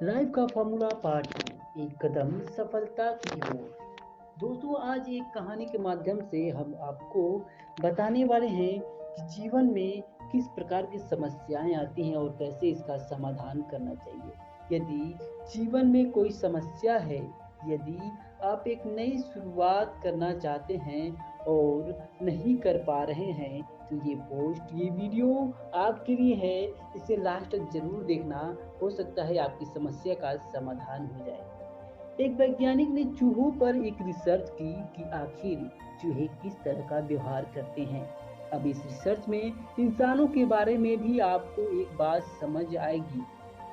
Life का formula part 2, एक कदम सफलता की ओर। दोस्तों, आज एक कहानी के माध्यम से हम आपको बताने वाले हैं कि जीवन में किस प्रकार की समस्याएं आती हैं और कैसे इसका समाधान करना चाहिए। यदि जीवन में कोई समस्या है, यदि आप एक नई शुरुआत करना चाहते हैं और नहीं कर पा रहे हैं, तो ये वीडियो आपके लिए है। इसे लास्ट तक जरूर देखना, हो सकता है आपकी समस्या का समाधान हो जाए। एक वैज्ञानिक ने चूहों पर एक रिसर्च की कि आखिर चूहे किस तरह का व्यवहार करते हैं। अब इस रिसर्च में इंसानों के बारे में भी आपको एक बात समझ आएगी।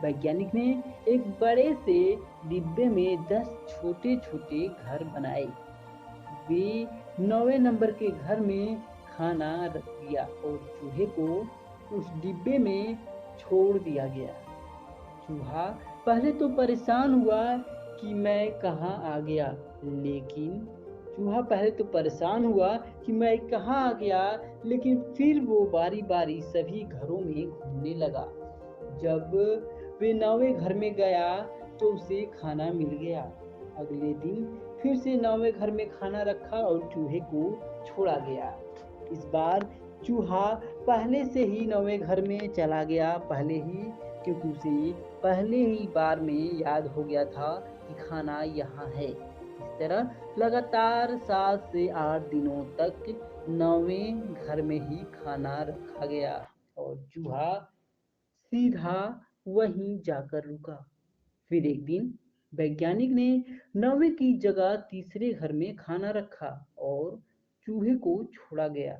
वैज्ञानिक ने एक बड़े से डिब्बे में 10 छोटे छोटे घर बनाए। वे 9वें नंबर के घर में खाना रख दिया और चूहे को उस डिब्बे में छोड़ दिया गया। चूहा पहले तो परेशान हुआ कि मैं कहाँ आ गया, लेकिन चूहा पहले तो परेशान हुआ कि मैं कहाँ आ गया, लेकिन फिर वो बारी बारी सभी घरों में घूमने लगा। जब वे 9वें घर में गया तो उसे खाना मिल गया। अगले दिन फिर से 9वें घर में खाना रखा और चूहे को छोड़ा गया। इस बार चूहा पहले से ही 9वें घर में चला गया, क्योंकि उसे पहले ही बार में याद हो गया था कि खाना यहाँ है। इस तरह लगातार 7 से 8 दिनों तक 9वें घर में ही खाना रखा गया और चूहा सीधा वहीं जाकर रुका। फिर एक दिन वैज्ञानिक ने 9वें की जगह तीसरे घर में खाना रखा और चूहे को छोड़ा गया।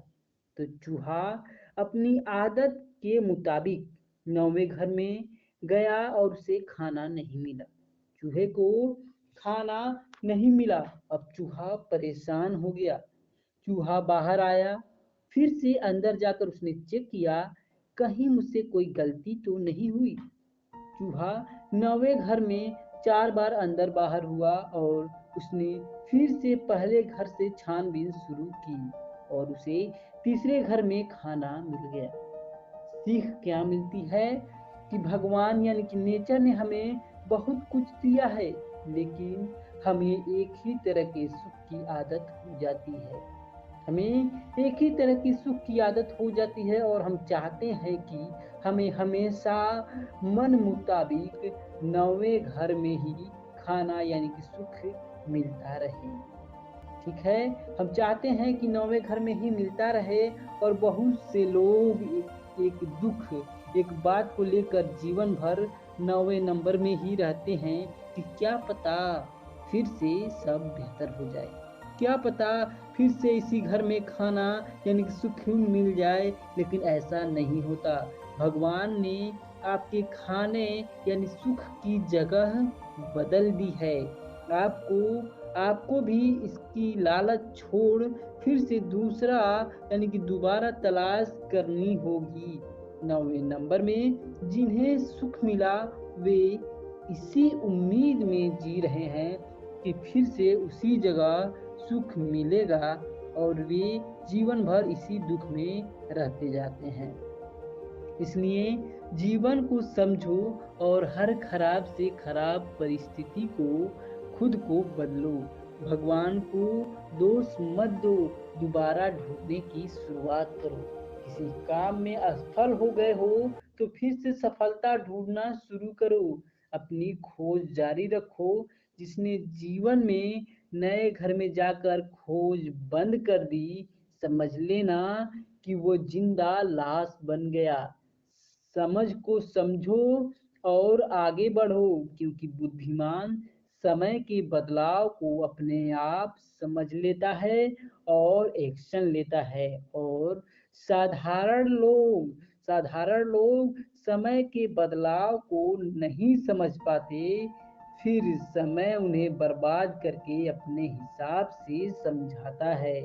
तो चूहा अपनी आदत के मुताबिक 9वें घर में गया और उसे खाना नहीं मिला। चूहे को खाना नहीं मिला। अब चूहा परेशान हो गया। चूहा बाहर आया। फिर से अंदर जाकर उसने चेक किया, कहीं मुझसे कोई गलती तो नहीं हुई। चूहा 9वें घर में 4 बार अंदर बाहर हुआ और उसने फिर से पहले घर से छानबीन शुरू की और उसे तीसरे घर में खाना मिल गया। सीख क्या मिलती है कि भगवान यानी कि नेचर ने हमें बहुत कुछ दिया है, लेकिन हमें एक ही तरह के सुख की आदत हो जाती है। हमें एक ही तरह की सुख की आदत हो जाती है और हम चाहते हैं कि हमें हमेशा मन मुताबिक 9वें घर में ही खाना यानी कि सुख मिलता रहे। ठीक है, हम चाहते हैं कि 9वें घर में ही मिलता रहे। और बहुत से लोग एक दुख, एक बात को लेकर जीवन भर 9वें नंबर में ही रहते हैं कि क्या पता फिर से सब बेहतर हो जाए, क्या पता फिर से इसी घर में खाना यानी कि सुख मिल जाए। लेकिन ऐसा नहीं होता। भगवान ने आपके खाने यानी सुख की जगह बदल दी है। आपको आपको भी इसकी लालच छोड़ फिर से दूसरा यानी कि दोबारा तलाश करनी होगी। 9वें नंबर में जिन्हें सुख मिला, वे इसी उम्मीद में जी रहे हैं कि फिर से उसी जगह सुख मिलेगा और वे जीवन भर इसी दुख में रहते जाते हैं। इसलिए जीवन को समझो और हर खराब से खराब परिस्थिति को खुद को बदलो। भगवान को दोष मत दो, दोबारा ढूंढने की शुरुआत करो। किसी काम में असफल हो गए हो तो फिर से सफलता ढूंढना शुरू करो। अपनी खोज जारी रखो। जिसने जीवन में नए घर में जाकर खोज बंद कर दी, समझ लेना कि वो जिंदा लाश बन गया। समझ को समझो और आगे बढ़ो, क्योंकि बुद्धिमान समय के बदलाव को अपने आप समझ लेता है और एक्शन लेता है। और साधारण लोग समय के बदलाव को नहीं समझ पाते। फिर समय उन्हें बर्बाद करके अपने हिसाब से समझाता है।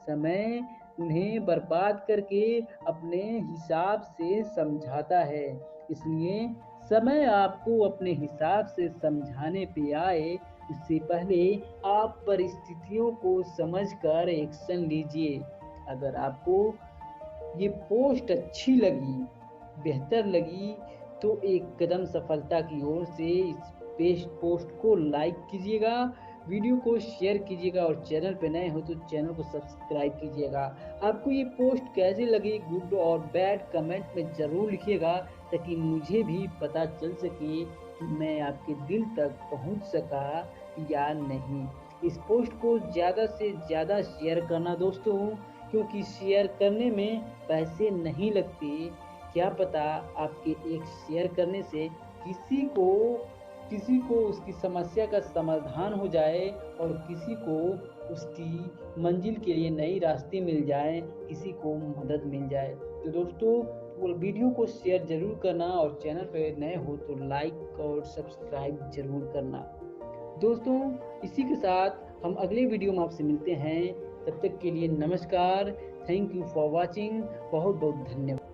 समय उन्हें बर्बाद करके अपने हिसाब से समझाता है। इसलिए समय आपको अपने हिसाब से समझाने पे आए, उससे पहले आप परिस्थितियों को समझकर एक्शन लीजिए। अगर आपको ये पोस्ट अच्छी लगी, बेहतर लगी, तो एक कदम सफलता की ओर से इस पोस्ट को लाइक कीजिएगा, वीडियो को शेयर कीजिएगा और चैनल पे नए हो तो चैनल को सब्सक्राइब कीजिएगा। आपको ये पोस्ट कैसे लगी, गुड और बैड, कमेंट में ज़रूर लिखिएगा ताकि मुझे भी पता चल सके कि मैं आपके दिल तक पहुंच सका या नहीं। इस पोस्ट को ज़्यादा से ज़्यादा शेयर करना दोस्तों, क्योंकि शेयर करने में पैसे नहीं लगते। क्या पता आपके एक शेयर करने से किसी को उसकी समस्या का समाधान हो जाए और किसी को उसकी मंजिल के लिए नई रास्ते मिल जाए, किसी को मदद मिल जाए। तो दोस्तों, वीडियो को शेयर ज़रूर करना और चैनल पर नए हो तो लाइक और सब्सक्राइब ज़रूर करना। दोस्तों, इसी के साथ हम अगले वीडियो में आपसे मिलते हैं। तब तक के लिए नमस्कार। Thank you for watching. बहुत बहुत धन्यवाद।